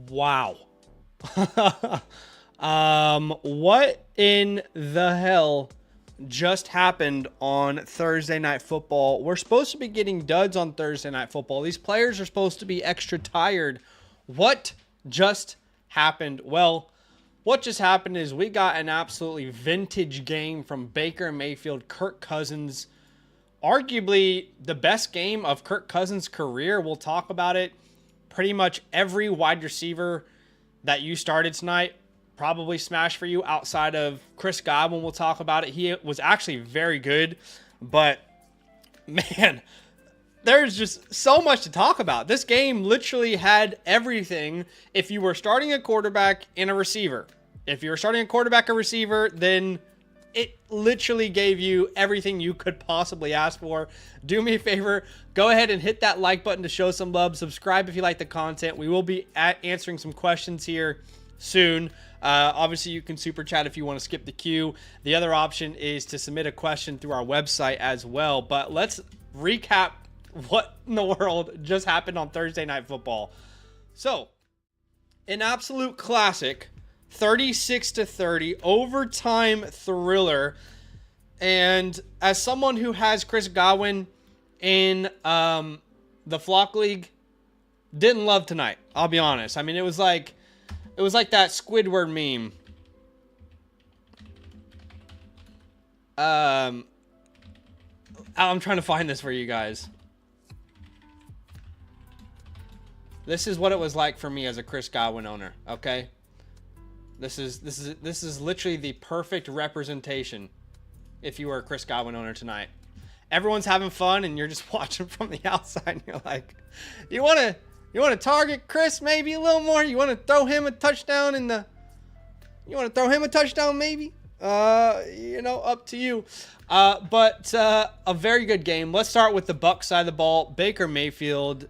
Wow. What in the hell just happened on Thursday Night Football? We're supposed to be getting duds on Thursday Night Football. These players are supposed to be extra tired. What just happened? Well, what just happened is we got an absolutely vintage game from Baker Mayfield, Kirk Cousins. Arguably the best game of Kirk Cousins' career. We'll talk about it. Pretty much every wide receiver that you started tonight probably smashed for you outside of Chris Godwin. We'll talk about it. He was actually very good, but man, there's just so much to talk about. This game literally had everything. If you were starting a quarterback and a receiver, if you were starting a quarterback, a receiver, then it literally gave you everything you could possibly ask for. Do me a favor, go ahead and hit that like button to show some love. Subscribe if you like the content. We will be answering some questions here soon. Obviously, you can super chat if you want to skip the queue. The other option is to submit a question through our website as well. But let's recap what in the world just happened on Thursday Night Football. So, an absolute classic. 36-30 overtime thriller. And as someone who has Chris Godwin in the Flock League, didn't love tonight. I'll be honest. I mean, it was like that Squidward meme. I'm trying to find this for you guys. This is what it was like for me as a Chris Godwin owner, okay? This is literally the perfect representation if you were a Chris Godwin owner tonight. Everyone's having fun and you're just watching from the outside and you're like, you want to target Chris maybe a little more? You want to throw him a touchdown maybe? Up to you. But a very good game. Let's start with the Bucs side of the ball. Baker Mayfield,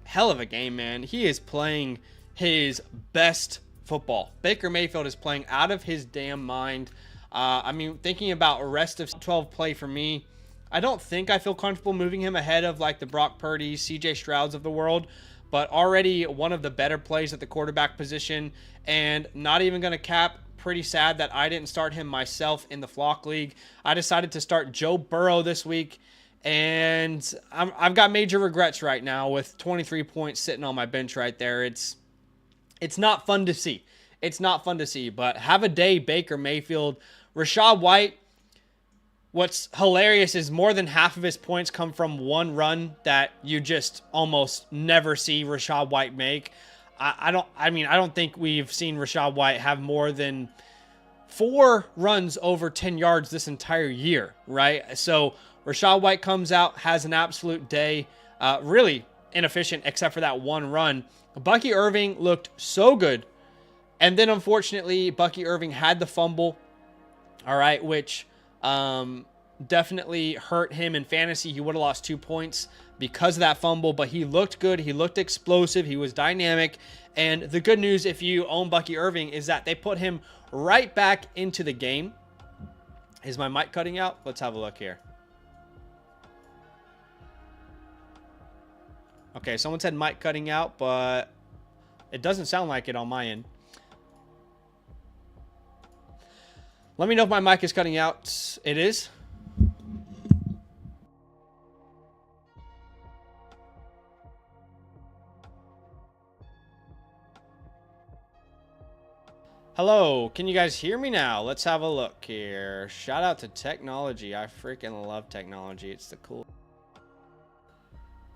hell of a game, man. He is playing his best football. Baker Mayfield is playing out of his damn mind. Thinking about rest of 12 play for me, I don't think I feel comfortable moving him ahead of like the Brock Purdy, CJ Strouds of the world, but already one of the better plays at the quarterback position. And not even going to cap, pretty sad that I didn't start him myself in the Flock League. I decided to start Joe Burrow this week, and I've got major regrets right now with 23 points sitting on my bench right there. It's not fun to see. It's not fun to see, but have a day, Baker Mayfield. Rachaad White, what's hilarious is more than half of his points come from one run that you just almost never see Rachaad White make. I don't think we've seen Rachaad White have more than 4 runs over 10 yards this entire year, right? So Rachaad White comes out, has an absolute day, really inefficient except for that one run. Bucky Irving looked so good. And then, unfortunately, Bucky Irving had the fumble, all right, which definitely hurt him in fantasy. He would have lost 2 points because of that fumble, but he looked good. He looked explosive. He was dynamic. And the good news, if you own Bucky Irving, is that they put him right back into the game. Is my mic cutting out? Let's have a look here. Okay, someone said mic cutting out, but it doesn't sound like it on my end. Let me know if my mic is cutting out. It is. Hello, can you guys hear me now? Let's have a look here. Shout out to technology. I freaking love technology. It's the cool.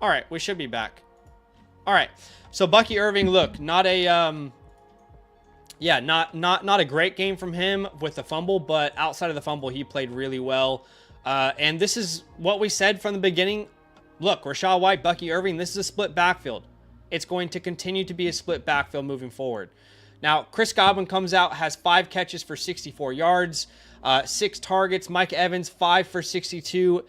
All right, we should be back. All right, so Bucky Irving, look, not a not a great game from him with the fumble, but outside of the fumble, he played really well. And this is what we said from the beginning. Look, Rachaad White, Bucky Irving, this is a split backfield. It's going to continue to be a split backfield moving forward. Now, Chris Godwin comes out, has 5 catches for 64 yards, 6 targets. Mike Evans, 5 for 62.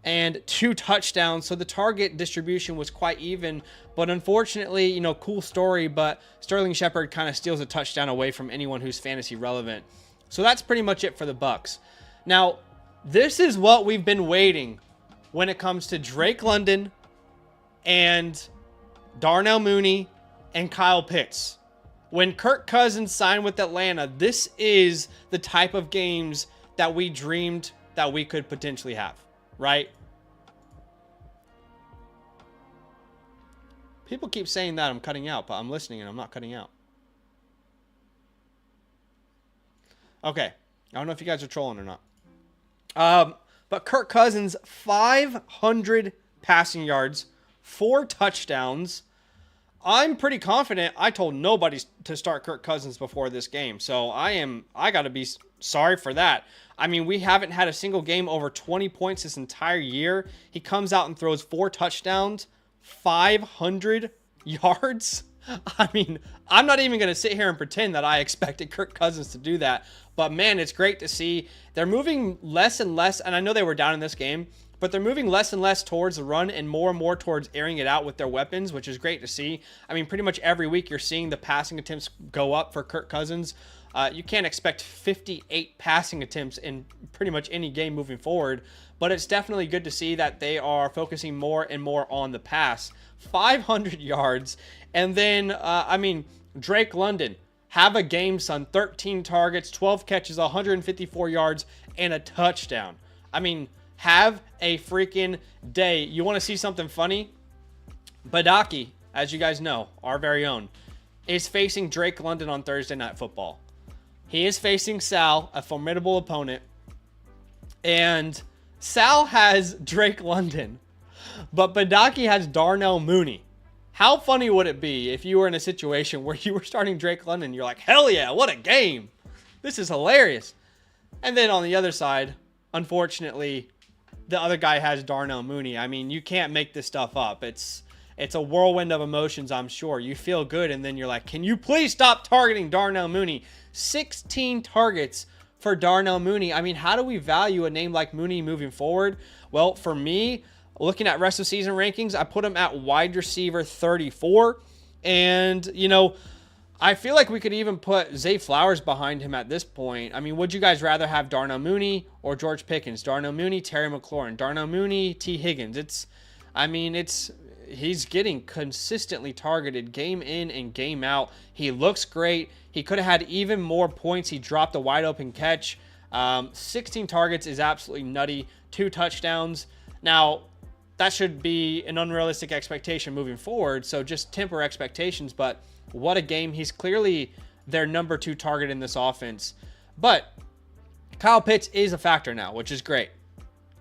And 2 touchdowns. So the target distribution was quite even. But unfortunately, cool story, but Sterling Shepard kind of steals a touchdown away from anyone who's fantasy relevant. So that's pretty much it for the Bucs. Now, this is what we've been waiting when it comes to Drake London and Darnell Mooney and Kyle Pitts. When Kirk Cousins signed with Atlanta, this is the type of games that we dreamed that we could potentially have, right? People keep saying that I'm cutting out, but I'm listening and I'm not cutting out. Okay. I don't know if you guys are trolling or not. But Kirk Cousins, 500 passing yards, 4 touchdowns. I'm pretty confident. I told nobody to start Kirk Cousins before this game. So I got to be sorry for that. I mean, we haven't had a single game over 20 points this entire year. He comes out and throws 4 touchdowns, 500 yards. I mean, I'm not even going to sit here and pretend that I expected Kirk Cousins to do that. But, man, it's great to see. They're moving less and less, and I know they were down in this game, but they're moving less and less towards the run and more towards airing it out with their weapons, which is great to see. I mean, pretty much every week you're seeing the passing attempts go up for Kirk Cousins. You can't expect 58 passing attempts in pretty much any game moving forward, but it's definitely good to see that they are focusing more and more on the pass. 500 yards, and then, Drake London, have a game, son. 13 targets, 12 catches, 154 yards, and a touchdown. I mean, have a freaking day. You want to see something funny? Badaki, as you guys know, our very own, is facing Drake London on Thursday Night Football. He is facing Sal, a formidable opponent. And Sal has Drake London, but Badaki has Darnell Mooney. How funny would it be if you were in a situation where you were starting Drake London, you're like, hell yeah, what a game. This is hilarious. And then on the other side, unfortunately, the other guy has Darnell Mooney. I mean, you can't make this stuff up. It's a whirlwind of emotions, I'm sure. You feel good, and then you're like, can you please stop targeting Darnell Mooney? 16 targets for Darnell Mooney. I mean, how do we value a name like Mooney moving forward? Well, for me, looking at rest of season rankings, I put him at wide receiver 34. And, I feel like we could even put Zay Flowers behind him at this point. I mean, would you guys rather have Darnell Mooney or George Pickens? Darnell Mooney, Terry McLaurin. Darnell Mooney, T. Higgins. He's getting consistently targeted game in and game out. He looks great. He could have had even more points. He dropped a wide open catch. 16 targets is absolutely nutty. 2 touchdowns. Now, that should be an unrealistic expectation moving forward, so just temper expectations, but what a game. He's clearly their number 2 target in this offense. But Kyle Pitts is a factor now, which is great.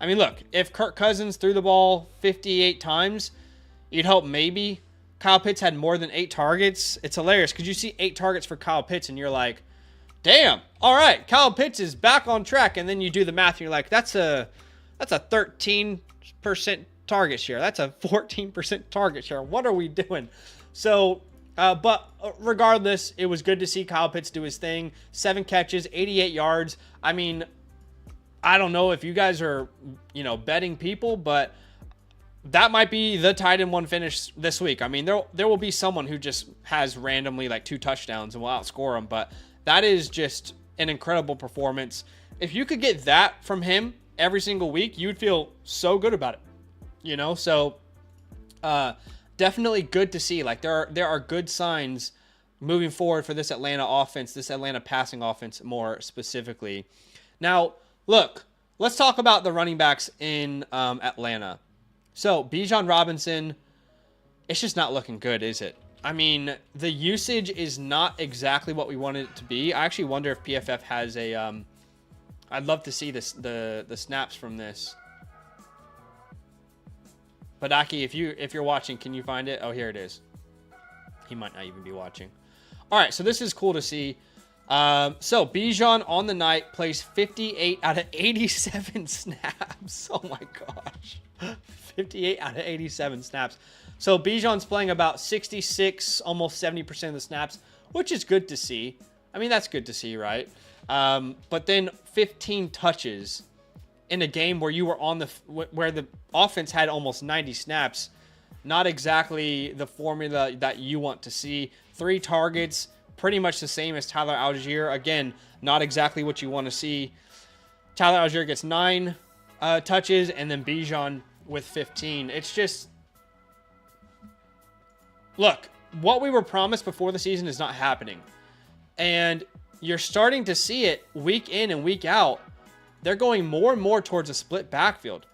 I mean, look, if Kirk Cousins threw the ball 58 times, you'd hope maybe Kyle Pitts had more than 8 targets. It's hilarious because you see 8 targets for Kyle Pitts and you're like, damn, all right, Kyle Pitts is back on track. And then you do the math and you're like, that's a 13% target share. That's a 14% target share. What are we doing? So, but regardless, it was good to see Kyle Pitts do his thing. 7 catches, 88 yards. I mean, I don't know if you guys are, betting people, but that might be the tight end one finish this week. I mean, there will be someone who just has randomly like 2 touchdowns and will outscore them, but that is just an incredible performance. If you could get that from him every single week, you'd feel so good about it, So, definitely good to see. Like there are good signs moving forward for this Atlanta offense, this Atlanta passing offense more specifically. Now, look, let's talk about the running backs in Atlanta. So, Bijan Robinson, it's just not looking good, is it? I mean, the usage is not exactly what we wanted it to be. I actually wonder if PFF has a I'd love to see the snaps from this. But Aki, if you're watching, can you find it? Oh, here it is. He might not even be watching. All right, so this is cool to see. So Bijan on the night plays 58 out of 87 snaps. Oh my gosh. 58 out of 87 snaps. So Bijan's playing about 66, almost 70% of the snaps, which is good to see. I mean, that's good to see, right? But then 15 touches in a game where you were where the offense had almost 90 snaps. Not exactly the formula that you want to see. 3 targets, pretty much the same as Tyler Algier. Again, not exactly what you want to see. Tyler Algier gets 9 touches, and then Bijan with 15. It's just, look, what we were promised before the season is not happening. And you're starting to see it week in and week out. They're going more and more towards a split backfield.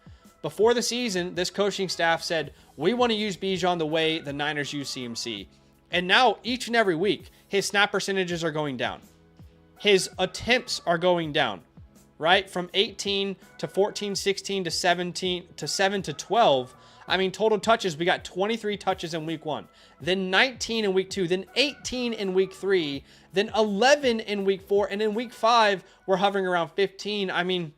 Before the season, this coaching staff said, we want to use Bijan the way the Niners use CMC. And now, each and every week, his snap percentages are going down. His attempts are going down, right? From 18 to 14, 16 to 17 to 7 to 12. I mean, total touches, we got 23 touches in week 1, then 19 in week 2, then 18 in week 3, then 11 in week 4, and in week 5, we're hovering around 15. I mean,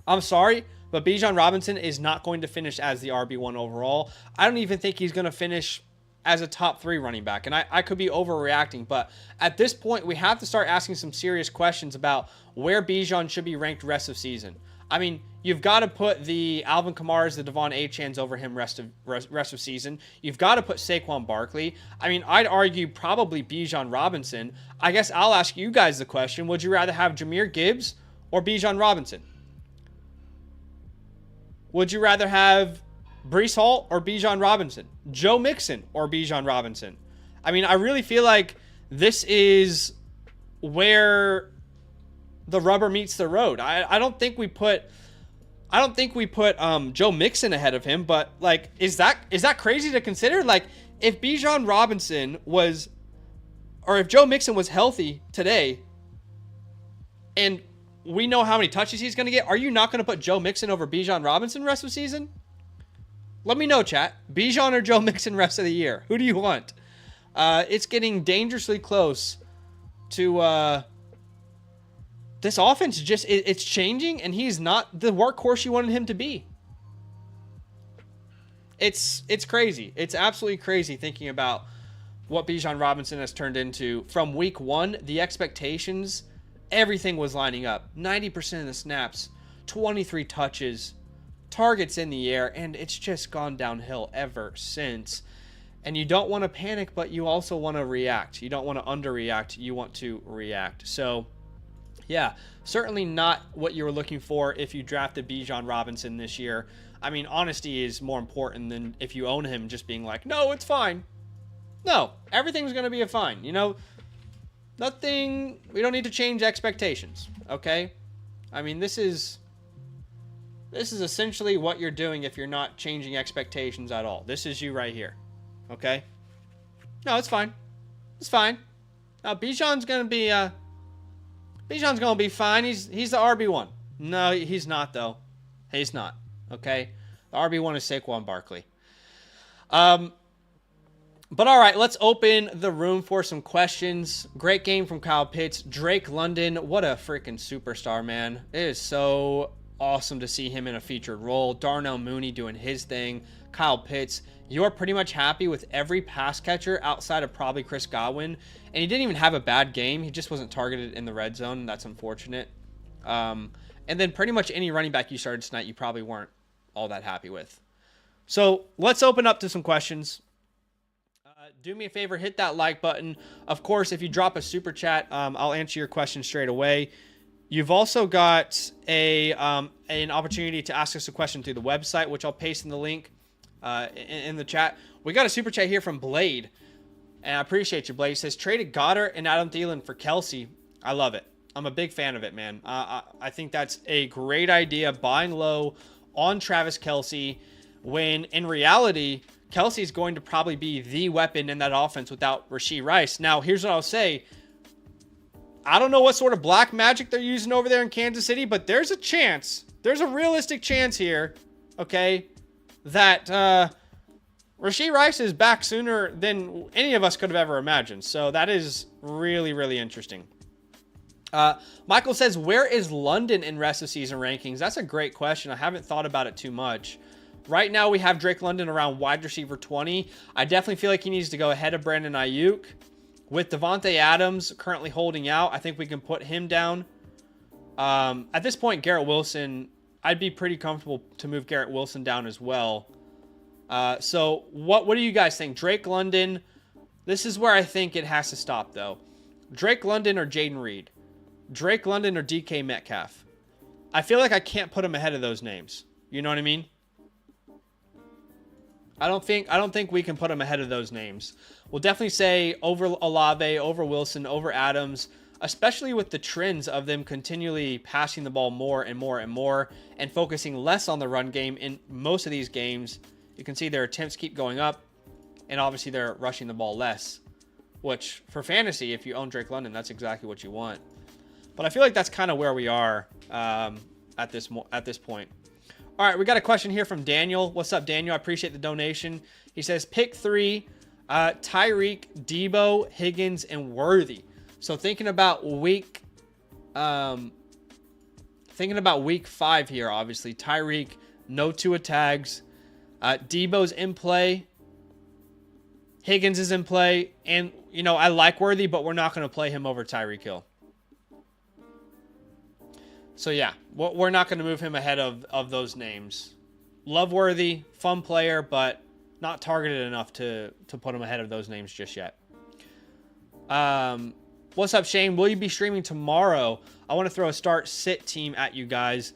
I'm sorry, but Bijan Robinson is not going to finish as the RB1 overall. I don't even think he's going to finish as a top 3 running back. And I could be overreacting, but at this point, we have to start asking some serious questions about where Bijan should be ranked rest of season. I mean, you've got to put the Alvin Kamara's, the Devon Achans over him rest of season. You've got to put Saquon Barkley. I mean, I'd argue probably Bijan Robinson. I guess I'll ask you guys the question. Would you rather have Jahmyr Gibbs or Bijan Robinson? Would you rather have Breece Hall or Bijan Robinson? Joe Mixon or Bijan Robinson? I mean, I really feel like this is where the rubber meets the road. I don't think we put Joe Mixon ahead of him, but like, is that crazy to consider? Like, if Bijan Robinson was, or if Joe Mixon was healthy today, and we know how many touches he's going to get, are you not going to put Joe Mixon over Bijan Robinson rest of the season? Let me know, chat. Bijan or Joe Mixon rest of the year? Who do you want? It's getting dangerously close to this offense. Just it's changing, and he's not the workhorse you wanted him to be. It's crazy. It's absolutely crazy thinking about what Bijan Robinson has turned into. From week 1, the expectations, everything was lining up. 90% of the snaps, 23 touches, targets in the air, and it's just gone downhill ever since. And you don't want to panic, but you also want to react. You don't want to underreact. You want to react. So, yeah, certainly not what you were looking for if you drafted Bijan Robinson this year. I mean, honesty is more important than if you own him just being like, no, it's fine. No, everything's going to be fine. You know, nothing, we don't need to change expectations, okay? I mean, this is essentially what you're doing if you're not changing expectations at all. This is you right here, okay? No, it's fine. It's fine. Now, Bijan's going to be fine. He's the RB1. No, he's not, though. He's not, okay? The RB1 is Saquon Barkley. But all right, let's open the room for some questions. Great game from Kyle Pitts. Drake London, what a freaking superstar, man. It is so awesome to see him in a featured role. Darnell Mooney doing his thing. Kyle Pitts, you're pretty much happy with every pass catcher outside of probably Chris Godwin. And he didn't even have a bad game. He just wasn't targeted in the red zone, and that's unfortunate. And then pretty much any running back you started tonight, you probably weren't all that happy with. So let's open up to some questions. Do me a favor, hit that like button. Of course, if you drop a super chat, I'll answer your question straight away. You've also got an opportunity to ask us a question through the website, which I'll paste in the link in the chat. We got a super chat here from Blade, and I appreciate you, Blade. He says, traded Goddard and Adam Thielen for Kelsey. I love it. I'm a big fan of it, man. I think that's a great idea, buying low on Travis Kelsey, when in reality, Kelsey's going to probably be the weapon in that offense without Rashee Rice. Now, here's what I'll say. I don't know what sort of black magic they're using over there in Kansas City, but there's a chance. There's a realistic chance here, okay, that Rashee Rice is back sooner than any of us could have ever imagined. So that is really, really interesting. Michael says, where is London in rest of season rankings? That's a great question. I haven't thought about it too much. Right now, we have Drake London around wide receiver 20. I definitely feel like he needs to go ahead of Brandon Ayuk. With Devontae Adams currently holding out, I think we can put him down. At this point, Garrett Wilson, I'd be pretty comfortable to move Garrett Wilson down as well. So what do you guys think? Drake London, this is where I think it has to stop, though. Drake London or Jaden Reed? Drake London or DK Metcalf? I feel like I can't put him ahead of those names. You know what I mean? I don't think we can put him ahead of those names. We'll definitely say over Olave, over Wilson, over Adams, especially with the trends of them continually passing the ball more and more and more and focusing less on the run game in most of these games. You can see their attempts keep going up, and obviously they're rushing the ball less, which for fantasy, if you own Drake London, that's exactly what you want. But I feel like that's kind of where we are at this point. All right, we got a question here from Daniel. What's up, Daniel? I appreciate the donation. He says, pick 3, Tyreek, Debo, Higgins, and Worthy. So thinking about week 5 here, obviously. Tyreek, no Tua tags. Debo's in play. Higgins is in play. And, I like Worthy, but we're not going to play him over Tyreek Hill. So, yeah, we're not going to move him ahead of those names. Love Worthy, fun player, but not targeted enough to put him ahead of those names just yet. What's up, Shane? Will you be streaming tomorrow? I want to throw a start-sit team at you guys.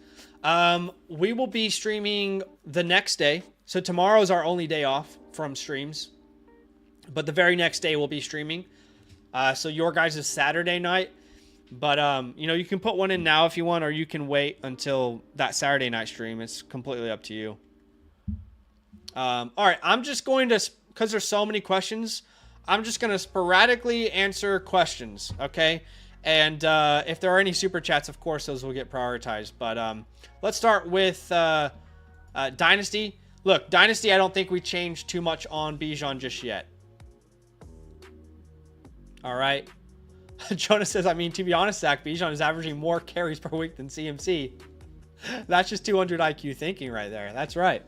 We will be streaming the next day. So tomorrow is our only day off from streams. But the very next day we'll be streaming. So your guys' Saturday night. But, you can put one in now if you want, or you can wait until that Saturday night stream. It's completely up to you. All right, I'm just going to, because there's so many questions, I'm just going to sporadically answer questions, okay? And if there are any super chats, of course, those will get prioritized. But let's start with Dynasty. Look, Dynasty, I don't think we changed too much on Bijan just yet. All right. Jonas says, to be honest, Zach, Bijan is averaging more carries per week than CMC. That's just 200 IQ thinking right there. That's right.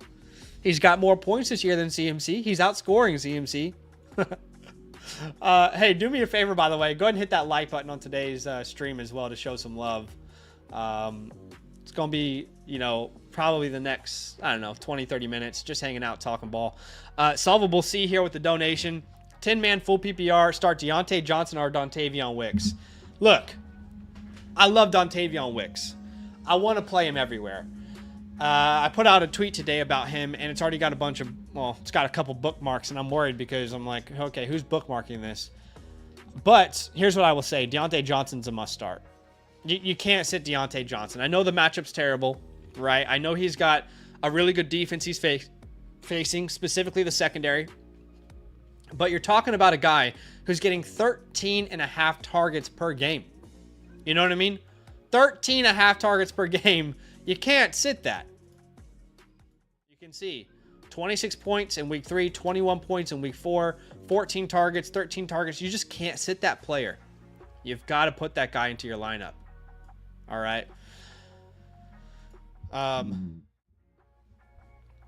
He's got more points this year than CMC. He's outscoring CMC. Hey, do me a favor, by the way. Go ahead and hit that like button on today's stream as well to show some love. It's going to be, probably the next, 20, 30 minutes just hanging out, talking ball. Solvable C here with the donation. 10-man full PPR, start Deontay Johnson or Dontavion Wicks. Look, I love Dontavion Wicks. I want to play him everywhere. I put out a tweet today about him, and it's already got it's got a couple bookmarks, and I'm worried because I'm like, okay, who's bookmarking this? But here's what I will say. Deontay Johnson's a must start. You can't sit Deontay Johnson. I know the matchup's terrible, right? I know he's got a really good defense he's facing, specifically the secondary. But you're talking about a guy who's getting 13.5 targets per game. You know what I mean? 13.5 targets per game. You can't sit that. You can see 26 points in week 3, 21 points in week 4, 14 targets, 13 targets. You just can't sit that player. You've got to put that guy into your lineup. All right.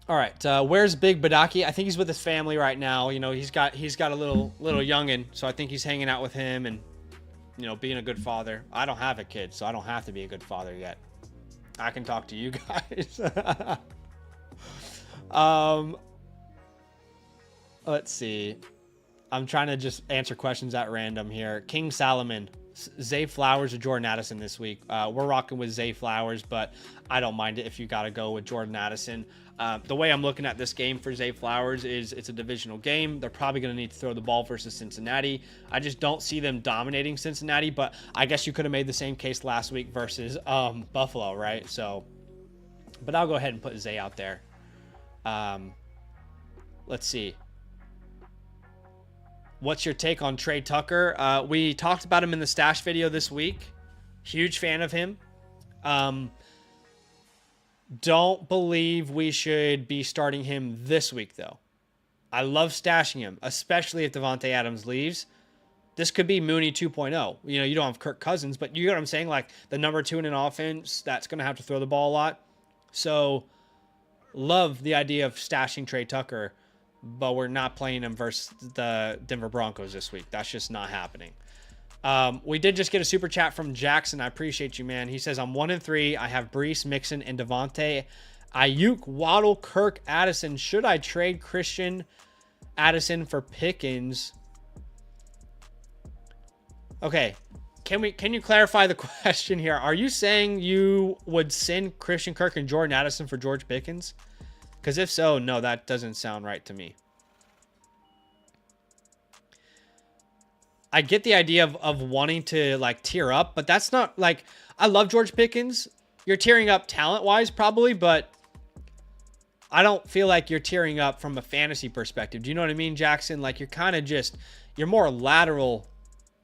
All right, where's Big Badaki? I think he's with his family right now. He's got a little youngin, so I think he's hanging out with him and being a good father. I don't have a kid, so I don't have to be a good father yet. I can talk to you guys. Let's see. I'm trying to just answer questions at random here. King Salomon, Zay Flowers or Jordan Addison this week. We're rocking with Zay Flowers, but I don't mind it if you got to go with Jordan Addison. The way I'm looking at this game for Zay Flowers is it's a divisional game. They're probably going to need to throw the ball versus Cincinnati. I just don't see them dominating Cincinnati, but I guess you could have made the same case last week versus Buffalo, right? So, but I'll go ahead and put Zay out there. Let's see. What's your take on Trey Tucker? We talked about him in the stash video this week. Huge fan of him. Don't believe we should be starting him this week, though. I love stashing him, especially if Devontae Adams leaves. This could be Mooney 2.0. You don't have Kirk Cousins, but you know what I'm saying? Like the number 2 in an offense that's going to have to throw the ball a lot. So love the idea of stashing Trey Tucker, but we're not playing him versus the Denver Broncos this week. That's just not happening. We did just get a super chat from Jackson. I appreciate you, man. He says, I'm 1-3. I have Breece, Mixon, and Devontae. Ayuk, Waddle, Kirk, Addison. Should I trade Christian Addison for Pickens? Okay. Can you clarify the question here? Are you saying you would send Christian Kirk and Jordan Addison for George Pickens? Because if so, no, that doesn't sound right to me. I get the idea of wanting to, like, tier up, but that's not, like, I love George Pickens. You're tearing up talent-wise, probably, but I don't feel like you're tearing up from a fantasy perspective. Do you know what I mean, Jackson? Like, you're kind of just, you're more lateral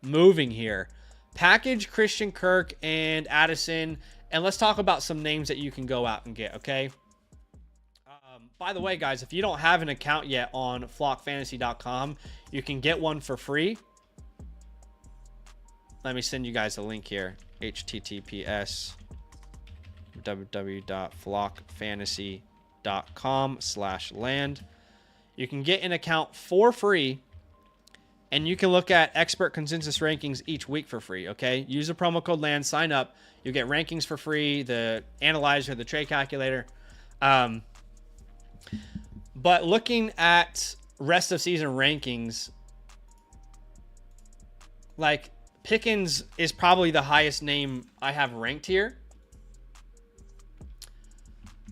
moving here. Package Christian Kirk and Addison, and let's talk about some names that you can go out and get, okay? By the way, guys, if you don't have an account yet on flockfantasy.com, you can get one for free. Let me send you guys a link here. https www.flockfantasy.com/land. You can get an account for free, and you can look at expert consensus rankings each week for free, okay? Use the promo code LAND, sign up. You get rankings for free, the analyzer, the trade calculator. But looking at rest of season rankings, like, Pickens is probably the highest name I have ranked here.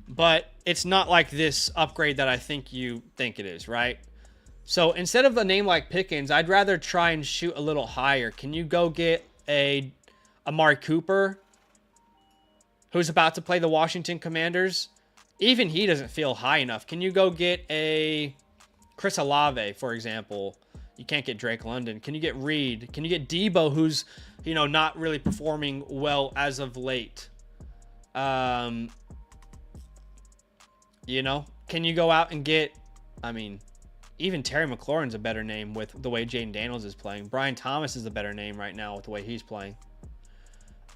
But it's not like this upgrade that I think you think it is, right? So instead of a name like Pickens, I'd rather try and shoot a little higher. Can you go get a Amari Cooper, who's about to play the Washington Commanders? Even he doesn't feel high enough. Can you go get a Chris Olave, for example? You can't get Drake London. Can you get Reed? Can you get Debo, who's, you know, not really performing well as of late? You know, can you go out and get, I mean, even Terry McLaurin's a better name with the way Jaden Daniels is playing. Brian Thomas is a better name right now with the way he's playing.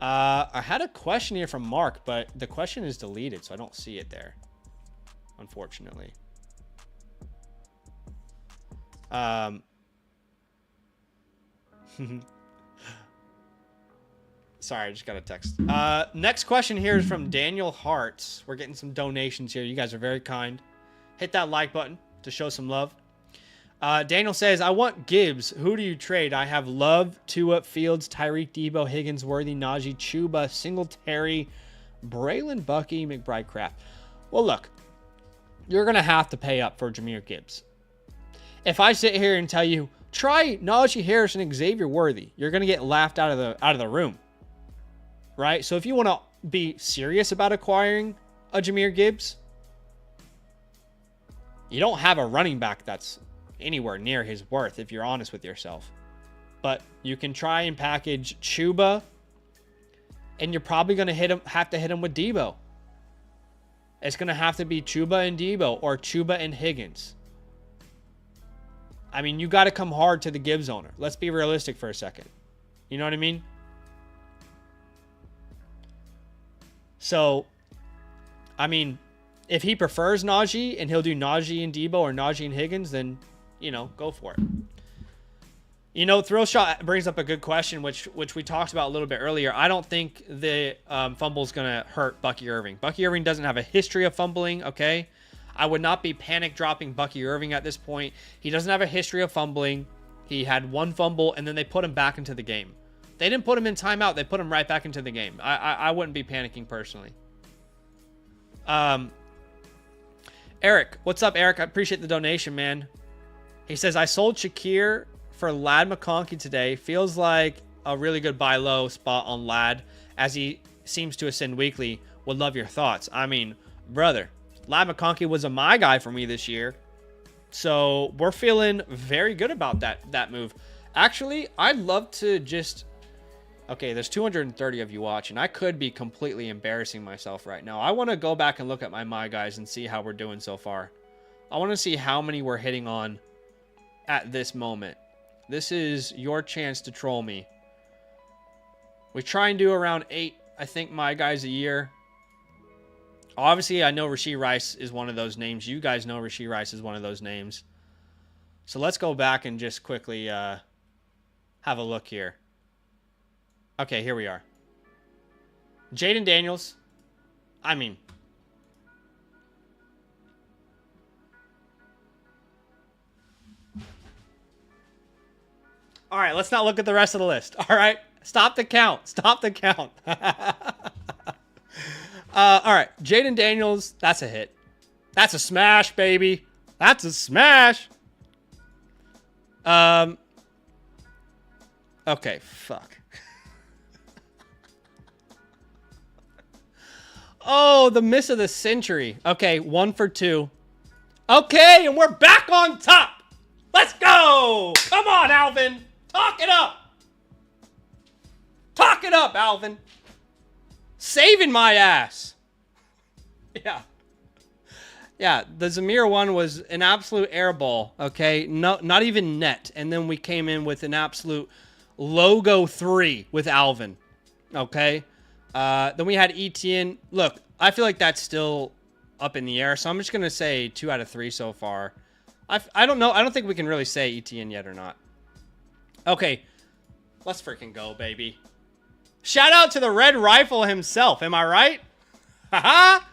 I had a question here from Mark, but the question is deleted, so I don't see it there, unfortunately. Sorry, I just got a text. Next question here is from Daniel Hartz. We're getting some donations here. You guys are very kind. Hit that like button to show some love. Daniel says, I want Gibbs. Who do you trade? I have Love, Tua, Fields, Tyreek, Debo, Higgins, Worthy, Najee, Chuba, Singletary, Braylon, Bucky, McBride, crap. Well, look, you're going to have to pay up for Jahmyr Gibbs. If I sit here and tell you, try Najee Harris and Xavier Worthy, you're going to get laughed out of the room. Right? So if you want to be serious about acquiring a Jahmyr Gibbs, you don't have a running back that's anywhere near his worth, if you're honest with yourself. But you can try and package Chuba, and you're probably going to have to hit him with Debo. It's going to have to be Chuba and Debo, or Chuba and Higgins. I mean, you got to come hard to the Gibbs owner. Let's be realistic for a second. You know what I mean? So, I mean, if he prefers Najee and he'll do Najee and Debo or Najee and Higgins, then, you know, go for it. You know, Thrill Shot brings up a good question, which we talked about a little bit earlier. I don't think the fumble is going to hurt Bucky Irving. Bucky Irving doesn't have a history of fumbling, okay? I would not be panic dropping Bucky Irving at this point. He doesn't have a history of fumbling. He had one fumble, and then they put him back into the game. They didn't put him in timeout. They put him right back into the game. I wouldn't be panicking personally. Eric, what's up, Eric? I appreciate the donation, man. He says, I sold Shakir for Ladd McConkey today. Feels like a really good buy low spot on Ladd, as he seems to ascend weekly. Would love your thoughts. I mean, brother, Ladd McConkey was a my guy for me this year. So we're feeling very good about that move. Actually, I'd love to just... Okay, there's 230 of you watching. I could be completely embarrassing myself right now. I want to go back and look at my guys and see how we're doing so far. I want to see how many we're hitting on at this moment. This is your chance to troll me. We try and do around 8, I think, my guys a year. Obviously, I know Rashee Rice is one of those names. You guys know Rashee Rice is one of those names. So let's go back and just quickly have a look here. Okay, here we are. Jaden Daniels. I mean, all right, let's not look at the rest of the list. All right, stop the count. Stop the count. All right, Jaden Daniels, that's a hit. That's a smash, baby. That's a smash. Okay, fuck. Oh, the miss of the century. Okay, 1 for 2. Okay, and we're back on top. Let's go. Come on, Alvin. Talk it up. Talk it up, Alvin. Saving my ass. Yeah. Yeah, the Zamir one was an absolute airball, okay? No, not even net. And then we came in with an absolute logo 3 with Alvin, okay? Then we had Etienne. Look, I feel like that's still up in the air, so I'm just going to say 2 out of 3 so far. I don't know. I don't think we can really say Etienne yet or not. Okay, let's freaking go, baby. Shout out to the Red Rifle himself. Am I right? Haha.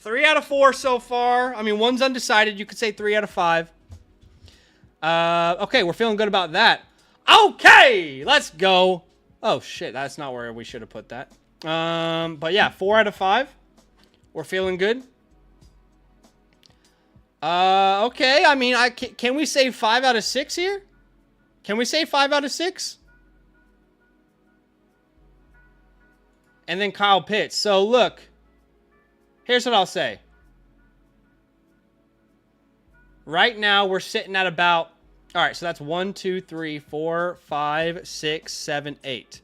3 out of 4 so far. I mean, 1's undecided. You could say 3 out of 5. Okay, we're feeling good about that. Okay, let's go. Oh, shit. That's not where we should have put that. But yeah, 4 out of 5. We're feeling good. Okay. I mean, can we say 5 out of 6 here? Can we say 5 out of 6? And then Kyle Pitts. So, look. Here's what I'll say. Right now, we're sitting at about... All right, so that's 1, 2, 3, 4, 5, 6, 7, 8.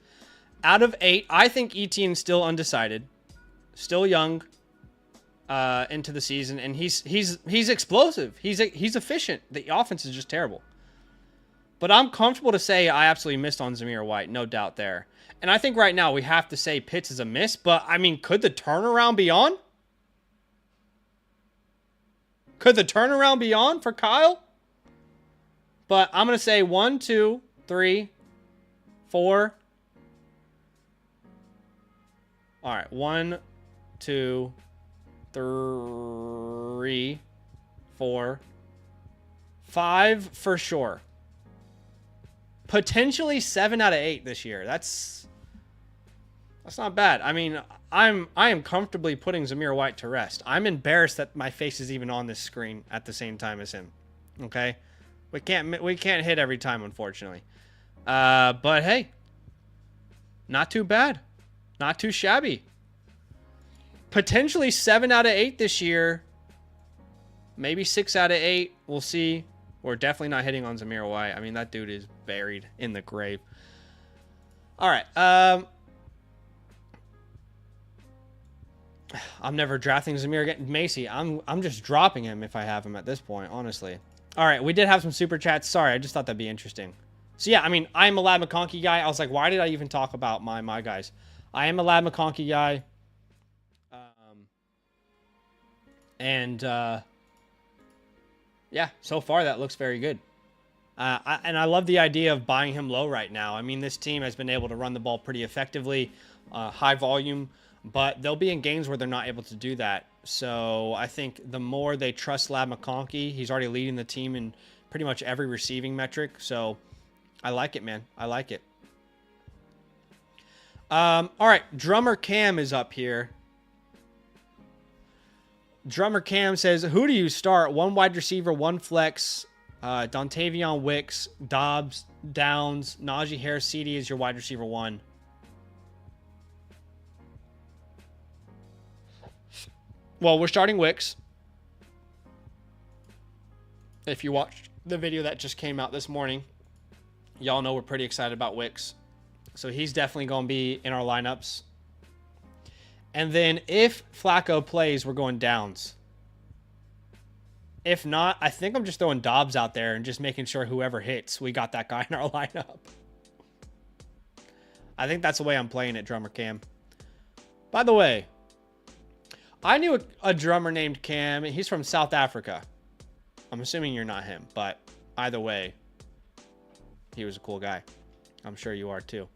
Out of 8, I think Etienne's still undecided. Still young into the season. And he's explosive. He's efficient. The offense is just terrible. But I'm comfortable to say I absolutely missed on Zamir White. No doubt there. And I think right now we have to say Pitts is a miss. But, I mean, could the turnaround be on? Could the turnaround be on for Kyle? But I'm going to say 1, 2, 3, 4. All right. 1, 2, 3, 4, 5 for sure. Potentially 7 out of 8 this year. That's not bad. I mean, I am comfortably putting Zamir White to rest. I'm embarrassed that my face is even on this screen at the same time as him. Okay? We can't hit every time, unfortunately. But hey, not too bad. Not too shabby. Potentially 7 out of 8 this year. Maybe 6 out of 8. We'll see. We're definitely not hitting on Zamir White. I mean, that dude is buried in the grave. All right. I'm never drafting Zamir again. Macy, I'm just dropping him if I have him at this point, honestly. All right, we did have some super chats. Sorry, I just thought that'd be interesting. So yeah, I mean, I'm a Lad McConkey guy. I was like, why did I even talk about my guys? I am a Lad McConkey guy. Yeah, so far that looks very good. And I love the idea of buying him low right now. I mean, this team has been able to run the ball pretty effectively, high volume, but they'll be in games where they're not able to do that. So I think the more they trust Lad McConkey, he's already leading the team in pretty much every receiving metric. So I like it, man. I like it. All right, Drummer Cam is up here. Drummer Cam says, who do you start? 1 wide receiver, 1 flex, Dontavion Wicks, Dobbs, Downs, Najee Harris, CD is your wide receiver 1. Well, we're starting Wicks. If you watched the video that just came out this morning, y'all know we're pretty excited about Wicks. So he's definitely going to be in our lineups. And then if Flacco plays, we're going Downs. If not, I think I'm just throwing Dobbs out there and just making sure whoever hits, we got that guy in our lineup. I think that's the way I'm playing it, Drummer Cam. By the way, I knew a drummer named Cam. He's from South Africa. I'm assuming you're not him, but either way, he was a cool guy. I'm sure you are too.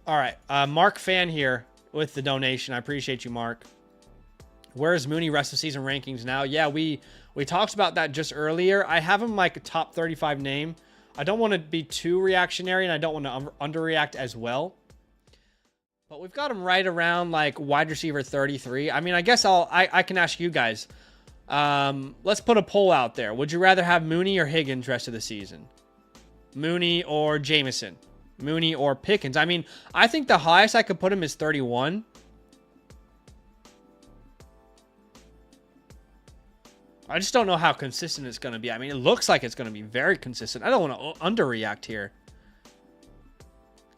All right. Mark Fan here with the donation. I appreciate you, Mark. Where's Mooney rest of season rankings now? Yeah, we talked about that just earlier. I have him like a top 35 name. I don't want to be too reactionary, and I don't want to underreact as well. But we've got him right around like wide receiver 33. I mean, I guess I can ask you guys. Let's put a poll out there. Would you rather have Mooney or Higgins rest of the season? Mooney or Jameson? Mooney or Pickens? I mean, I think the highest I could put him is 31. I just don't know how consistent it's going to be. I mean, it looks like it's going to be very consistent. I don't want to underreact here.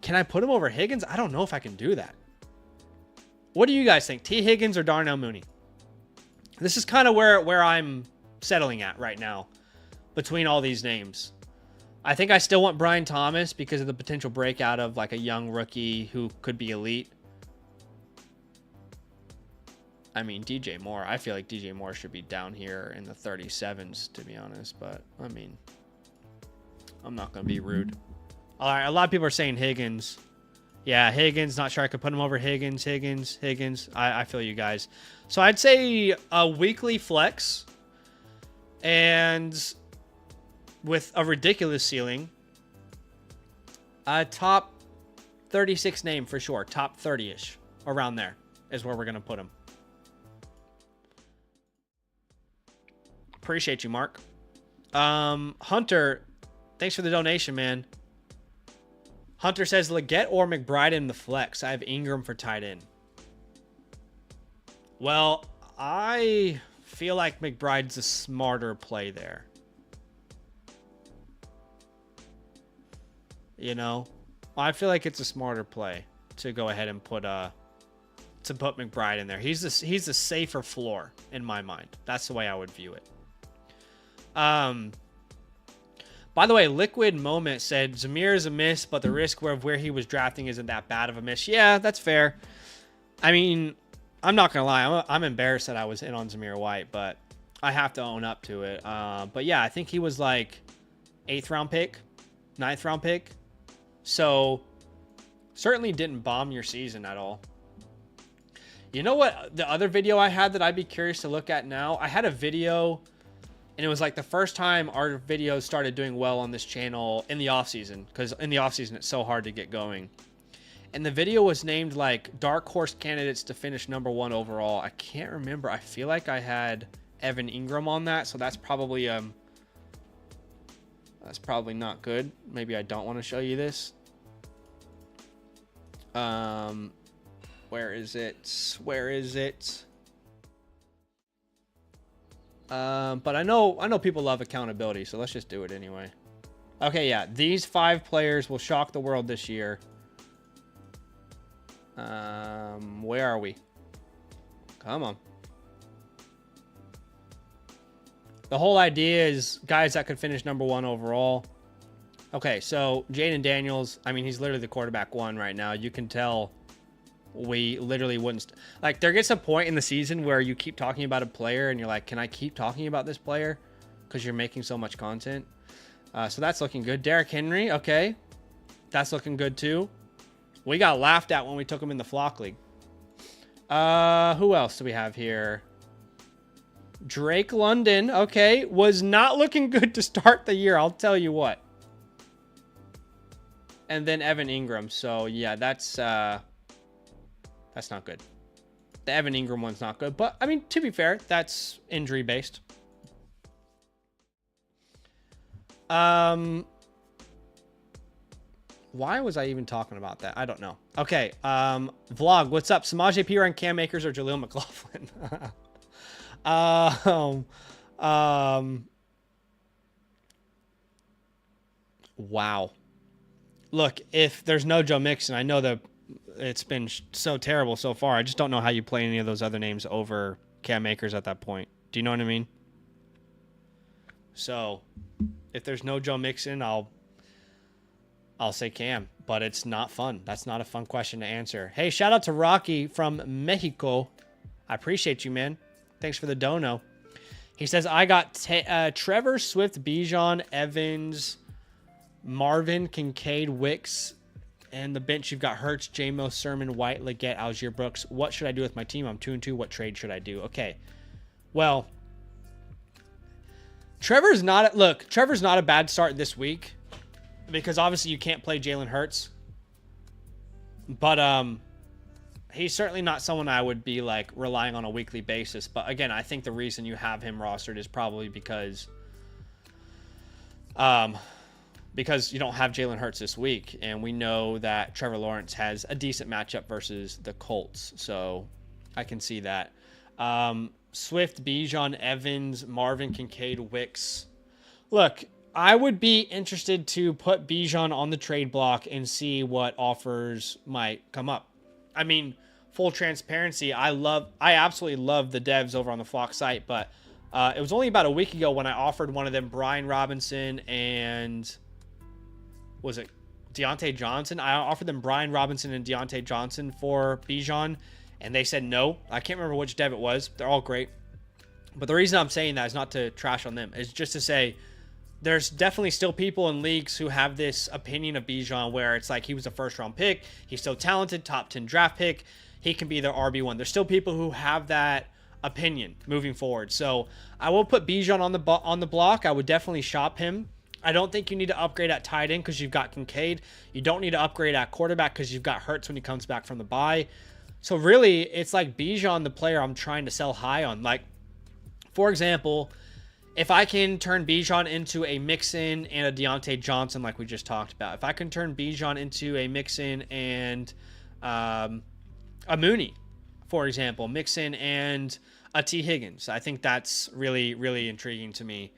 Can I put him over Higgins? I don't know if I can do that. What do you guys think? T. Higgins or Darnell Mooney? This is kind of where I'm settling at right now between all these names. I think I still want Brian Thomas because of the potential breakout of like a young rookie who could be elite. I mean, DJ Moore. I feel like DJ Moore should be down here in the 37s, to be honest. But, I mean, I'm not going to be rude. All right, a lot of people are saying Higgins. Yeah, Higgins. Not sure I could put him over Higgins. I feel you guys. So I'd say a weekly flex and with a ridiculous ceiling. A top 36 name for sure. Top 30-ish. Around there is where we're going to put him. Appreciate you, Mark. Hunter, thanks for the donation, man. Hunter says Leggett or McBride in the flex. I have Ingram for tight end. Well, I feel like McBride's a smarter play there. You know, I feel like it's a smarter play to go ahead and put McBride in there. He's a safer floor in my mind. That's the way I would view it. By the way, Liquid Moment said Zamir is a miss, but the risk of where he was drafting isn't that bad of a miss. Yeah, that's fair. I mean, I'm not gonna lie, I'm embarrassed that I was in on Zamir White, but I have to own up to it. But yeah, I think he was like 8th round pick, 9th round pick. So certainly didn't bomb your season at all. You know what? The other video I had that I'd be curious to look at now, I had a video. And it was like the first time our videos started doing well on this channel in the offseason. Because in the offseason, it's so hard to get going. And the video was named like Dark Horse Candidates to finish #1 overall. I can't remember. I feel like I had Evan Ingram on that. So that's probably not good. Maybe I don't want to show you this. Where is it? But I know people love accountability, so let's just do it anyway. Okay, yeah, these 5 players will shock the world this year. Where are we? Come on. The whole idea is guys that could finish #1 overall. Okay, so Jaden Daniels, I mean, he's literally the quarterback 1 right now. You can tell we literally wouldn't like there gets a point in the season where you keep talking about a player and you're like, can I keep talking about this player because you're making so much content? So that's looking good. Derrick Henry, okay, that's looking good too. We got laughed at when we took him in the flock league. Who else do we have here? Drake London, okay, was not looking good to start the year, I'll tell you what. And then Evan Ingram. So yeah, that's not good. The Evan Ingram one's not good. But, I mean, to be fair, that's injury-based. Why was I even talking about that? I don't know. Okay. Vlog, what's up? Samaje Perine, Cam Akers, or Jaleel McLaughlin? Wow. Look, if there's no Joe Mixon, I know that it's been so terrible so far. I just don't know how you play any of those other names over Cam Akers at that point. Do you know what I mean? So, if there's no Joe Mixon, I'll say Cam, but it's not fun. That's not a fun question to answer. Hey, shout out to Rocky from Mexico. I appreciate you, man. Thanks for the dono. He says, I got Trevor, Swift, Bijan, Evans, Marvin, Kincaid, Wicks, and the bench you've got Hurts, J-Mo, Sermon, White, Leggett, Algier, Brooks. What should I do with my team? I'm 2-2. What trade should I do? Okay. Well, Trevor's not a bad start this week. because obviously you can't play Jalen Hurts. But he's certainly not someone I would be like relying on a weekly basis. But again, I think the reason you have him rostered is probably because you don't have Jalen Hurts this week, and we know that Trevor Lawrence has a decent matchup versus the Colts, so I can see that. Swift, Bijan, Evans, Marvin, Kincaid, Wicks. Look, I would be interested to put Bijan on the trade block and see what offers might come up. I mean, full transparency, I absolutely love the devs over on the Flock site, but it was only about a week ago when I offered one of them Brian Robinson and was it Deontay Johnson? I offered them Brian Robinson and Deontay Johnson for Bijan, and they said no. I can't remember which dev it was. They're all great. But the reason I'm saying that is not to trash on them. It's just to say there's definitely still people in leagues who have this opinion of Bijan where it's like he was a first-round pick. He's so talented, top 10 draft pick. He can be their RB1. There's still people who have that opinion moving forward. So I will put Bijan on the block. I would definitely shop him. I don't think you need to upgrade at tight end because you've got Kincaid. You don't need to upgrade at quarterback because you've got Hurts when he comes back from the bye. So really, it's like Bijan, the player I'm trying to sell high on. Like, for example, if I can turn Bijan into a Mixon and a Deontay Johnson like we just talked about, if I can turn Bijan into a Mixon and a Mooney, for example, Mixon and a T. Higgins, I think that's really, really intriguing to me.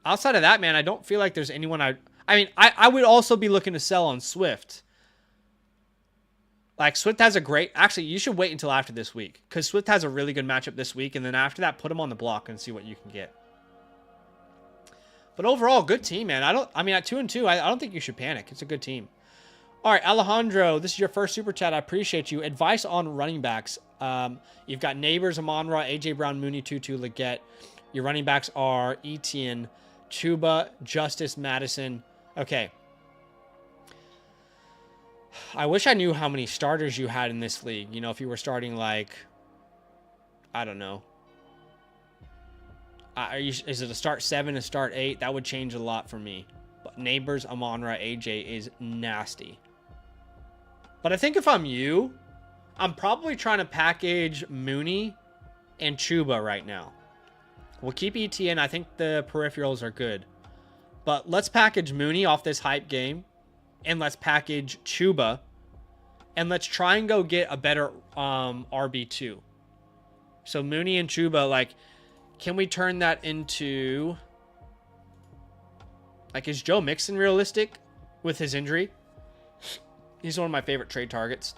Outside of that, man, I don't feel like there's anyone I would also be looking to sell on Swift. Like, Swift has a great... Actually, you should wait until after this week, because Swift has a really good matchup this week, and then after that, put him on the block and see what you can get. But overall, good team, man. At 2-2, I don't think you should panic. It's a good team. All right, Alejandro, this is your first super chat. I appreciate you. Advice on running backs. You've got Neighbors, Amon-Ra, A.J. Brown, Mooney, Tutu, Leggett. Your running backs are Etienne, Chuba, Justice, Madison. Okay. I wish I knew how many starters you had in this league. You know, if you were starting like, I don't know. Is it a start 7, a start 8? That would change a lot for me. But Neighbors, Amon-Ra, AJ is nasty. But I think if I'm you, I'm probably trying to package Mooney and Chuba right now. We'll keep ETN. I think the peripherals are good. But let's package Mooney off this hype game. And let's package Chuba. And let's try and go get a better RB2. So Mooney and Chuba, like, can we turn that into... Like, is Joe Mixon realistic with his injury? He's one of my favorite trade targets.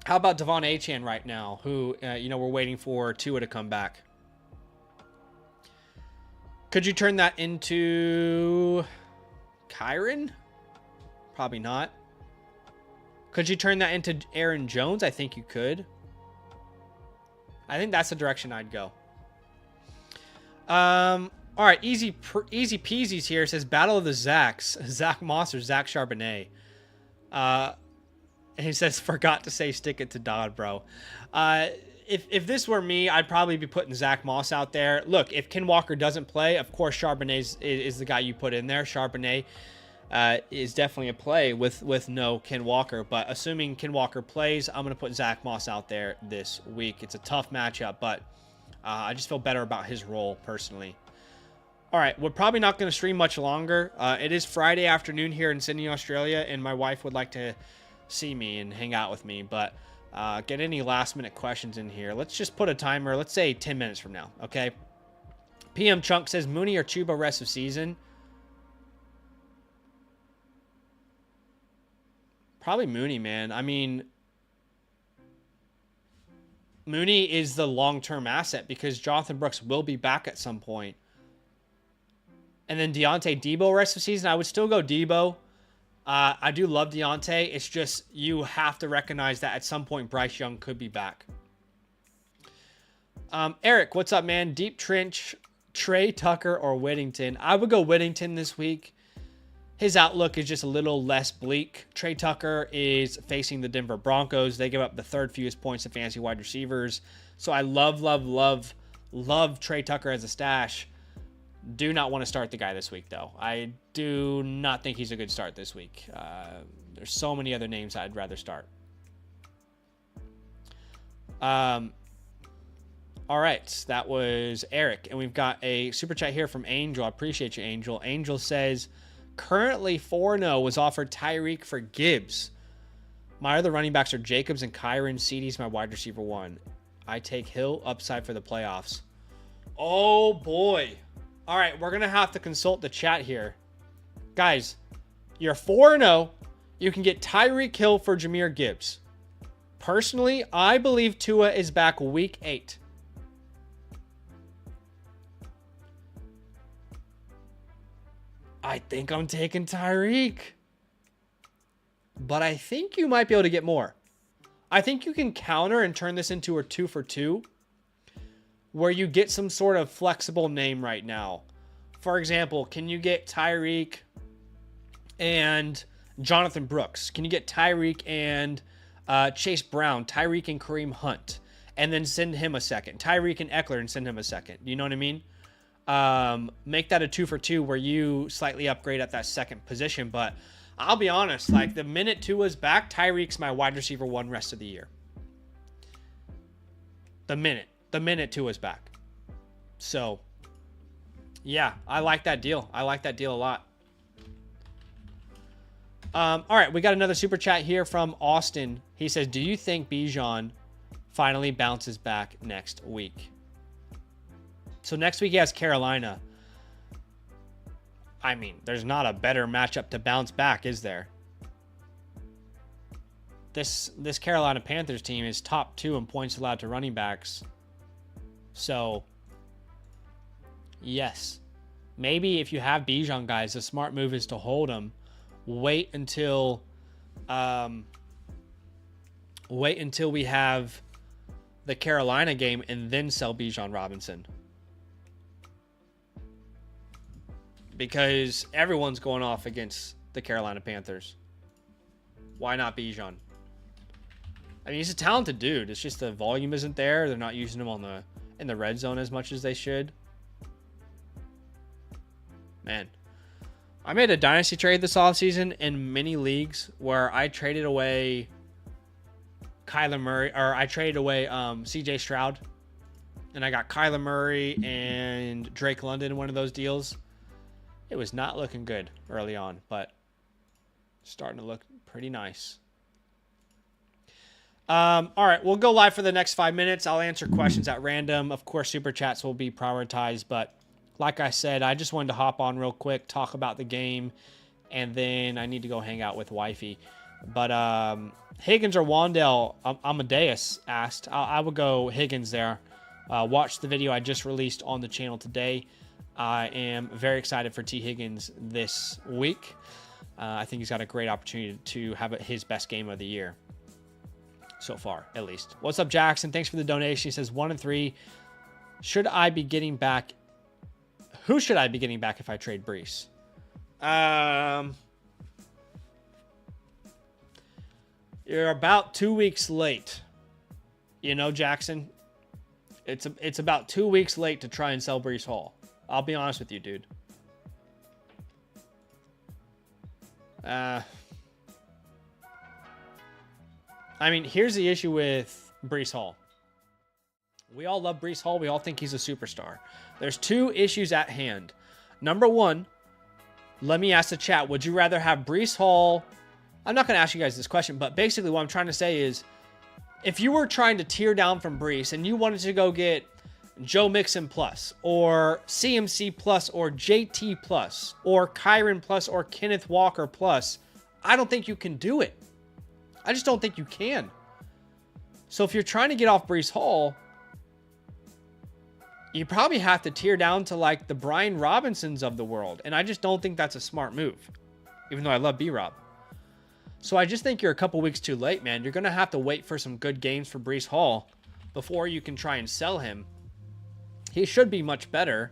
How about Devon Achane right now, who, we're waiting for Tua to come back? Could you turn that into Kyron? Probably not. Could you turn that into Aaron Jones? I think you could. I think that's the direction I'd go. All right, easy peasies here. It says Battle of the Zacks. Zach Moss or Zach Charbonnet. And he says, forgot to say stick it to Dodd, bro. If this were me, I'd probably be putting Zach Moss out there. Look, if Ken Walker doesn't play, of course Charbonnet is the guy you put in there. Charbonnet is definitely a play with no Ken Walker. But assuming Ken Walker plays, I'm going to put Zach Moss out there this week. It's a tough matchup, but I just feel better about his role personally. All right, we're probably not going to stream much longer. It is Friday afternoon here in Sydney, Australia, and my wife would like to see me and hang out with me, but get any last-minute questions in here. Let's just put a timer. Let's say 10 minutes from now, okay? PM Chunk says, Mooney or Chuba rest of season? Probably Mooney, man. I mean, Mooney is the long-term asset because Jonathan Brooks will be back at some point. And then Deontay, Debo rest of season, I would still go Debo. I do love Deontay. It's just you have to recognize that at some point Bryce Young could be back. Eric, what's up, man? Deep Trench, Trey Tucker, or Whittington? I would go Whittington this week. His outlook is just a little less bleak. Trey Tucker is facing the Denver Broncos. They give up the third fewest points to fantasy wide receivers. So I love Trey Tucker as a stash. Do not want to start the guy this week, though. I do not think he's a good start this week. There's so many other names I'd rather start. All right, that was Eric. And we've got a super chat here from Angel. I appreciate you, Angel. Angel says, currently 4-0 was offered Tyreek for Gibbs. My other running backs are Jacobs and Kyron. CD's my wide receiver 1. I take Hill upside for the playoffs. Oh, boy. All right, we're going to have to consult the chat here. Guys, you're 4-0. You can get Tyreek Hill for Jahmyr Gibbs. Personally, I believe Tua is back week 8. I think I'm taking Tyreek. But I think you might be able to get more. I think you can counter and turn this into a 2-for-2 where you get some sort of flexible name right now. For example, can you get Tyreek and Jonathan Brooks? Can you get Tyreek and Chase Brown, Tyreek and Kareem Hunt, and then send him a second? Tyreek and Eckler and send him a second. You know what I mean? Make that a 2-for-2 where you slightly upgrade at that second position. But I'll be honest, like the minute Tua's back, Tyreek's my wide receiver 1 rest of the year. The minute Tua's back. So, yeah, I like that deal. I like that deal a lot. All right, we got another super chat here from Austin. He says, do you think Bijan finally bounces back next week? So next week he has Carolina. I mean, there's not a better matchup to bounce back, is there? This Carolina Panthers team is top 2 in points allowed to running backs. So, yes. Maybe if you have Bijan, guys, the smart move is to hold him. Wait until we have the Carolina game and then sell Bijan Robinson. Because everyone's going off against the Carolina Panthers. Why not Bijan? I mean, he's a talented dude. It's just the volume isn't there. They're not using him in the red zone as much as they should. Man. I made a dynasty trade this offseason in many leagues where I traded away Kyler Murray, or I traded away CJ Stroud. And I got Kyler Murray and Drake London in one of those deals. It was not looking good early on, but starting to look pretty nice. All right, we'll go live for the next 5 minutes. I'll answer questions at random. Of course, super chats will be prioritized, but like I said, I just wanted to hop on real quick, talk about the game, and then I need to go hang out with wifey. But Higgins or Wandale, Amadeus asked. I would go Higgins there. Watch the video I just released on the channel today. I am very excited for T. Higgins this week. I think he's got a great opportunity to have his best game of the year. So far, at least. What's up, Jackson? Thanks for the donation. He says 1-3. Should I be getting back? Who should I be getting back if I trade Brees? You're about 2 weeks late. You know, Jackson? It's about 2 weeks late to try and sell Brees Hall. I'll be honest with you, dude. I mean, here's the issue with Brees Hall. We all love Brees Hall. We all think he's a superstar. There's 2 issues at hand. Number 1, let me ask the chat. Would you rather have Brees Hall? I'm not going to ask you guys this question, but basically what I'm trying to say is if you were trying to tear down from Brees and you wanted to go get Joe Mixon plus or CMC plus or JT plus or Kyron plus or Kenneth Walker plus, I don't think you can do it. I just don't think you can. So if you're trying to get off Brees Hall, you probably have to tear down to like the Brian Robinsons of the world. And I just don't think that's a smart move, even though I love B-Rob. So I just think you're a couple weeks too late, man. You're going to have to wait for some good games for Brees Hall before you can try and sell him. He should be much better.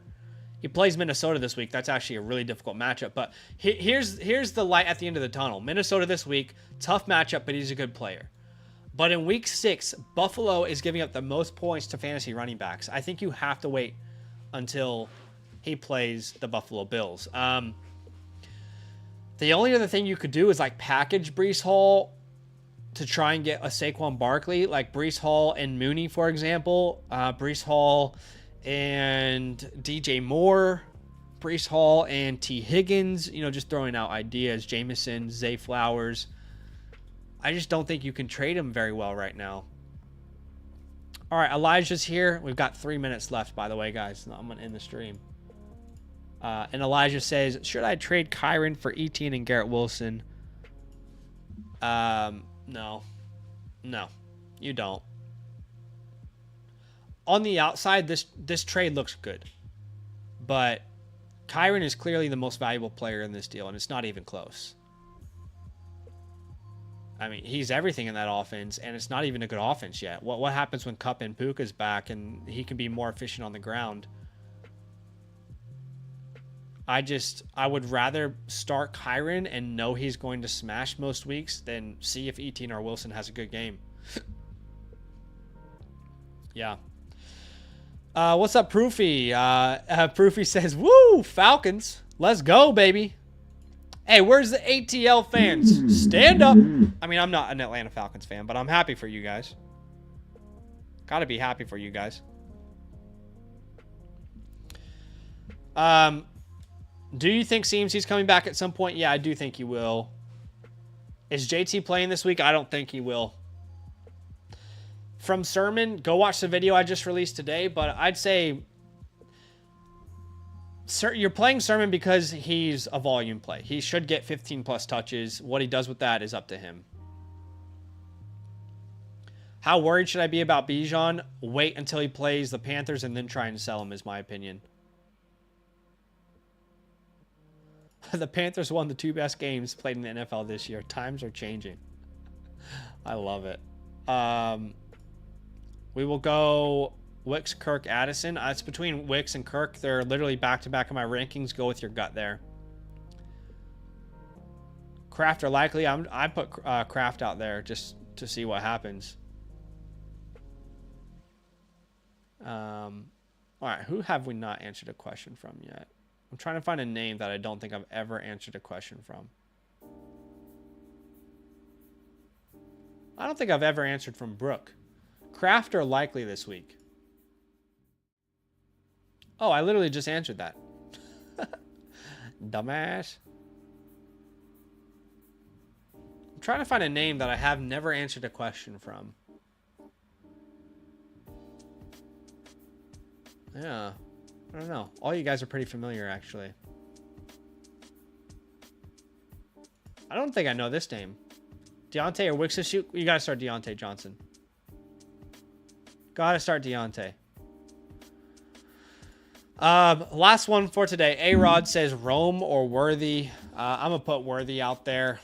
He plays Minnesota this week. That's actually a really difficult matchup. But here's the light at the end of the tunnel. Minnesota this week, tough matchup, but he's a good player. But in week 6, Buffalo is giving up the most points to fantasy running backs. I think you have to wait until he plays the Buffalo Bills. The only other thing you could do is like package Breece Hall to try and get a Saquon Barkley, like Breece Hall and Mooney, for example. Breece Hall and DJ Moore, Breece Hall and T. Higgins, just throwing out ideas. Jameson, Zay Flowers. I just don't think you can trade him very well right now. All right, Elijah's here. We've got 3 minutes left, by the way, guys. I'm going to end the stream. And Elijah says, should I trade Kyren for Etienne and Garrett Wilson? No, you don't. On the outside, this trade looks good, but Kyren is clearly the most valuable player in this deal, and it's not even close. I mean, he's everything in that offense, and it's not even a good offense yet. What happens when Kupp and Puka's back and he can be more efficient on the ground? I would rather start Kyren and know he's going to smash most weeks than see if Etienne or Wilson has a good game. Yeah. What's up, Proofy? Proofy says, woo, Falcons. Let's go, baby. Hey, where's the ATL fans? Stand up. I mean, I'm not an Atlanta Falcons fan, but I'm happy for you guys. Gotta be happy for you guys. Do you think CMC's coming back at some point? Yeah, I do think he will. Is JT playing this week? I don't think he will. From Sermon, go watch the video I just released today, but I'd say you're playing Sermon because he's a volume play. He should get 15 plus touches. What he does with that is up to him. How worried should I be about Bijan? Wait until he plays the Panthers and then try and sell him, is my opinion. The Panthers won the 2 best games played in the NFL this year. Times are changing. I love it. We will go Wicks, Kirk, Addison. It's between Wicks and Kirk. They're literally back-to-back in my rankings. Go with your gut there. Kraft are likely. I put Kraft out there just to see what happens. All right, who have we not answered a question from yet? I'm trying to find a name that I don't think I've ever answered a question from. I don't think I've ever answered from Brooke. Kraft are likely this week. Oh, I literally just answered that. Dumbass. I'm trying to find a name that I have never answered a question from. Yeah. I don't know. All you guys are pretty familiar, actually. I don't think I know this name. Deontay or Wicks shoot? You gotta start Deontay Johnson. Gotta start Deontay. Last one for today. A-Rod says Rome or Worthy. I'm gonna put Worthy out there.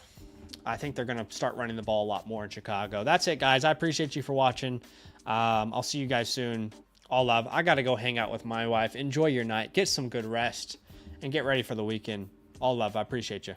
I think they're gonna start running the ball a lot more in Chicago. That's it, guys. I appreciate you for watching. I'll see you guys soon. All love. I got to go hang out with my wife. Enjoy your night. Get some good rest. And get ready for the weekend. All love. I appreciate you.